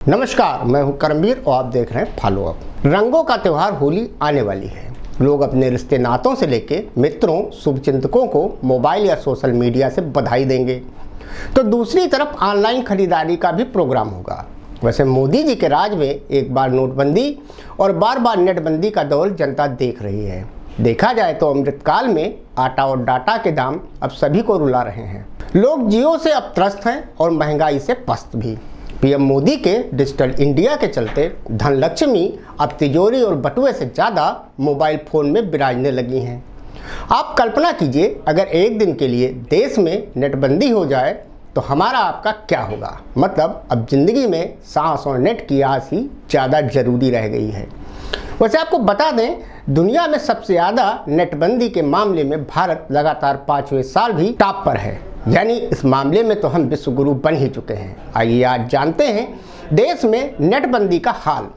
नमस्कार, मैं हूं करमवीर और आप देख रहे हैं फॉलो अप। रंगों का त्यौहार होली आने वाली है। लोग अपने रिश्ते नातों से लेके मित्रों, शुभचिंतकों को मोबाइल या सोशल मीडिया से बधाई देंगे, तो दूसरी तरफ ऑनलाइन खरीदारी का भी प्रोग्राम होगा। वैसे मोदी जी के राज में एक बार नोटबंदी और बार बार नेटबंदी का दौर जनता देख रही है। देखा जाए तो अमृतकाल में आटा और डाटा के दाम अब सभी को रुला रहे हैं। लोग जियो से अब त्रस्त हैं और महंगाई से पस्त भी। पीएम मोदी के डिजिटल इंडिया के चलते धनलक्ष्मी अब तिजोरी और बटुए से ज़्यादा मोबाइल फ़ोन में विराजने लगी हैं। आप कल्पना कीजिए, अगर एक दिन के लिए देश में नेटबंदी हो जाए तो हमारा आपका क्या होगा। मतलब अब ज़िंदगी में सांस और नेट की आस ही ज़्यादा ज़रूरी रह गई है। वैसे आपको बता दें, दुनिया में सबसे ज़्यादा नेटबंदी के मामले में भारत लगातार 5वें साल भी टॉप पर है। यानी इस मामले में तो हम विश्व गुरु बन ही चुके हैं। आइए आज जानते हैं देश में नेटबंदी का हाल।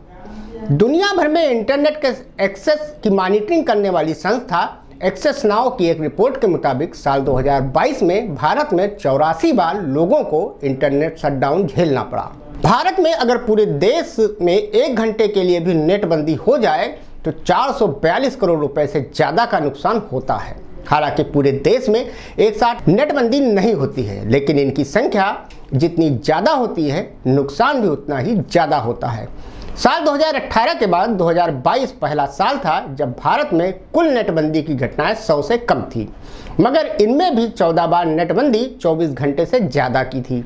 दुनिया भर में इंटरनेट के एक्सेस की मॉनिटरिंग करने वाली संस्था एक्सेस नाउ की एक रिपोर्ट के मुताबिक साल 2022 में भारत में 84 बार लोगों को इंटरनेट शटडाउन झेलना पड़ा। भारत में अगर पूरे देश में 1 घंटे के लिए भी नेटबंदी हो जाए तो 442 करोड़ रुपए से ज़्यादा का नुकसान होता है। हालांकि पूरे देश में एक साथ नेटबंदी नहीं होती है, लेकिन इनकी संख्या जितनी ज़्यादा होती है नुकसान भी उतना ही ज़्यादा होता है। साल 2018 के बाद 2022 पहला साल था जब भारत में कुल नेटबंदी की घटनाएं 100 से कम थी, मगर इनमें भी 14 बार नेटबंदी 24 घंटे से ज़्यादा की थी।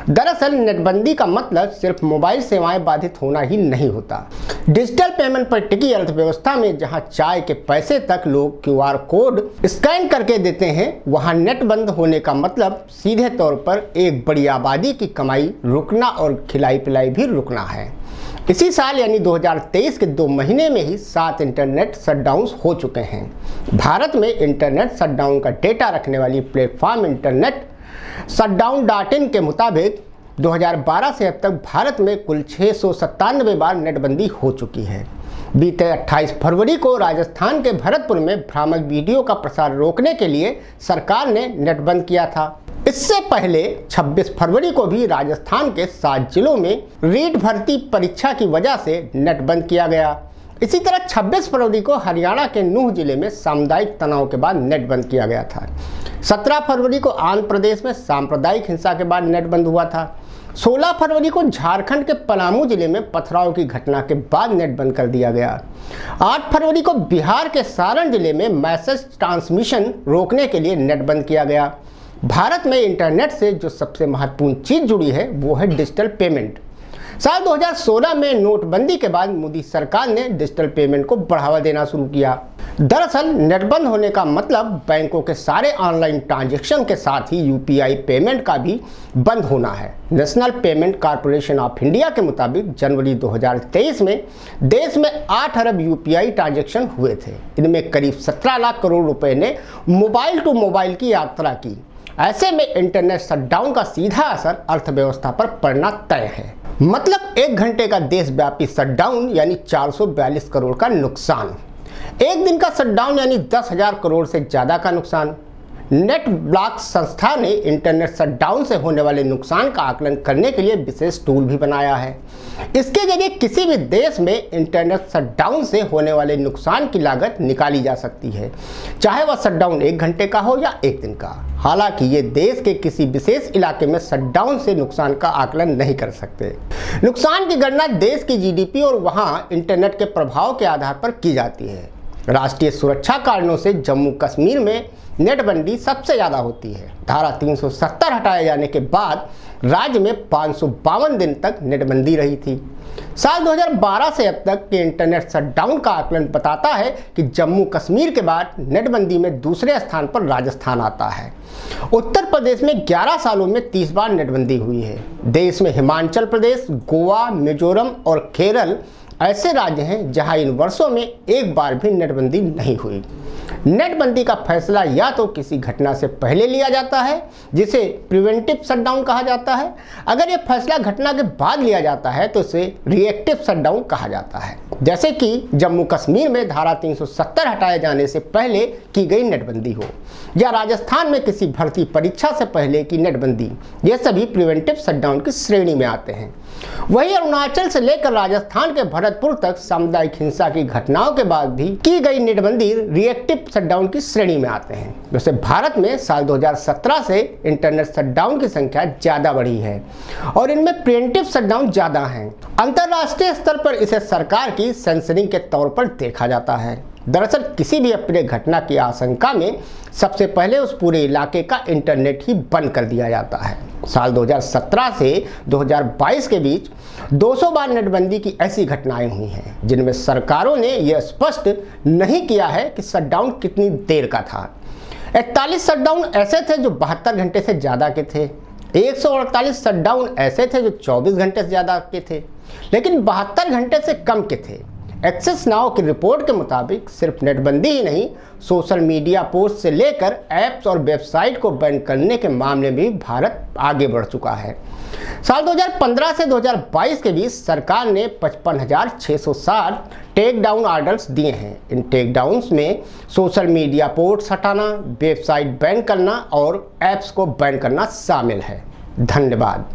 दरअसल नेटबंदी का मतलब सिर्फ मोबाइल सेवाएं बाधित होना ही नहीं होता। डिजिटल पेमेंट पर टिकी अर्थव्यवस्था में जहां चाय के पैसे तक लोग QR कोड स्कैन करके देते हैं, वहां नेट बंद होने का मतलब सीधे तौर पर एक बड़ी आबादी की कमाई रुकना और खिलाई पिलाई भी रुकना है। इसी साल यानी 2023 के 2 महीने में ही 7 इंटरनेट शटडाउन हो चुके हैं। भारत में इंटरनेट शटडाउन का डेटा रखने वाली प्लेटफॉर्म इंटरनेट shutdown.in के मुताबिक 2012 से अब तक भारत में कुल 697 बार नेटबंदी हो चुकी है। बीते 28 फरवरी को राजस्थान के भरतपुर में भ्रामक वीडियो का प्रसार रोकने के लिए सरकार ने नेट बंद किया था। इससे पहले 26 फरवरी को भी राजस्थान के 7 जिलों में रीट भर्ती परीक्षा की वजह से नेट बंद किया गया। इसी तरह 26 फरवरी को हरियाणा के नूह जिले में सामुदायिक तनाव के बाद नेट बंद किया गया था। 17 फरवरी को आंध्र प्रदेश में सांप्रदायिक हिंसा के बाद नेट बंद हुआ था। 16 फरवरी को झारखंड के पलामू जिले में पथराव की घटना के बाद नेट बंद कर दिया गया। 8 फरवरी को बिहार के सारण जिले में मैसेज ट्रांसमिशन रोकने के लिए नेट बंद किया गया। भारत में इंटरनेट से जो सबसे महत्वपूर्ण चीज़ जुड़ी है वो है डिजिटल पेमेंट। साल 2016 में नोटबंदी के बाद मोदी सरकार ने डिजिटल पेमेंट को बढ़ावा देना शुरू किया। दरअसल नेट बंद होने का मतलब बैंकों के सारे ऑनलाइन ट्रांजैक्शन के साथ ही UPI पेमेंट का भी बंद होना है। National payment corporation of India के मुताबिक जनवरी 2023 में देश में 8 अरब UPI ट्रांजैक्शन हुए थे। इनमें करीब 17 लाख करोड़ रुपए ने मोबाइल टू मोबाइल की यात्रा की। ऐसे में इंटरनेट शटडाउन का सीधा असर अर्थव्यवस्था पर पड़ना तय है। मतलब 1 घंटे का देशव्यापी शटडाउन यानी 442 करोड़ का नुकसान। 1 दिन का शटडाउन यानी 10,000 करोड़ से ज़्यादा का नुकसान। नेट ब्लॉक संस्था ने इंटरनेट शटडाउन से होने वाले नुकसान का आकलन करने के लिए विशेष टूल भी बनाया है। इसके जरिए किसी भी देश में इंटरनेट शटडाउन से होने वाले नुकसान की लागत निकाली जा सकती है, चाहे वह शटडाउन 1 घंटे का हो या 1 दिन का। हालांकि ये देश के किसी विशेष इलाके में शटडाउन से नुकसान का आकलन नहीं कर सकते। नुकसान की गणना देश की GDP और वहाँ इंटरनेट के प्रभाव के आधार पर की जाती है। राष्ट्रीय सुरक्षा कारणों से जम्मू कश्मीर में नेटबंदी सबसे ज़्यादा होती है। धारा 370 हटाए जाने के बाद राज्य में 552 दिन तक नेटबंदी रही थी। साल 2012 से अब तक के इंटरनेट शटडाउन का आकलन बताता है कि जम्मू कश्मीर के बाद नेटबंदी में दूसरे स्थान पर राजस्थान आता है। उत्तर प्रदेश में 11 सालों में 30 बार नेटबंदी हुई है। देश में हिमाचल प्रदेश, गोवा, मिजोरम और केरल ऐसे राज्य हैं जहां इन वर्षों में 1 बार भी नेटबंदी नहीं हुई। नेटबंदी का फैसला या तो किसी घटना से पहले लिया जाता है, जिसे प्रिवेंटिव शटडाउन कहा जाता है। अगर यह फैसला घटना के बाद लिया जाता है तो इसे रिएक्टिव शटडाउन कहा जाता है, जैसे कि जम्मू कश्मीर में धारा 370 हटाए जाने से पहले की गई नेटबंदी हो, या राजस्थान में किसी भर्ती परीक्षा से पहले की नेटबंदी। ये सभी प्रिवेंटिव शटडाउन की श्रेणी में आते हैं। वहीं अरुणाचल से लेकर राजस्थान के भरतपुर तक सामुदायिक हिंसा की घटनाओं के बाद भी की गई नेटबंदी रिएक्टिव शटडाउन की श्रेणी में आते हैं। वैसे भारत में साल 2017 से इंटरनेट शटडाउन की संख्या ज्यादा बढ़ी है और इनमें प्रिवेंटिव शटडाउन ज्यादा हैं। अंतर्राष्ट्रीय स्तर पर इसे सरकार की सेंसरिंग के तौर पर देखा जाता है। दरअसल किसी भी अप्रिय घटना की आशंका में सबसे पहले उस पूरे इलाके का इंटरनेट ही बंद कर दिया जाता है। साल 2017 से 2022 के बीच 200 बार नेटबंदी की ऐसी घटनाएं हुई हैं जिनमें सरकारों ने यह स्पष्ट नहीं किया है कि शटडाउन कितनी देर का था। 41 शटडाउन ऐसे थे जो 72 घंटे से ज़्यादा के थे, 148 शटडाउन ऐसे थे जो 24 घंटे से ज़्यादा के थे, लेकिन 72 घंटे से कम के थे। एक्सेस नाउ की रिपोर्ट के मुताबिक सिर्फ नेटबंदी ही नहीं, सोशल मीडिया पोस्ट से लेकर ऐप्स और वेबसाइट को बैन करने के मामले में भी भारत आगे बढ़ चुका है। साल 2015 से 2022 के बीच सरकार ने 55,660 टेक डाउन ऑर्डर्स दिए हैं। इन टेक डाउन्स में सोशल मीडिया पोस्ट हटाना, वेबसाइट बैन करना और ऐप्स को बैन करना शामिल है। धन्यवाद।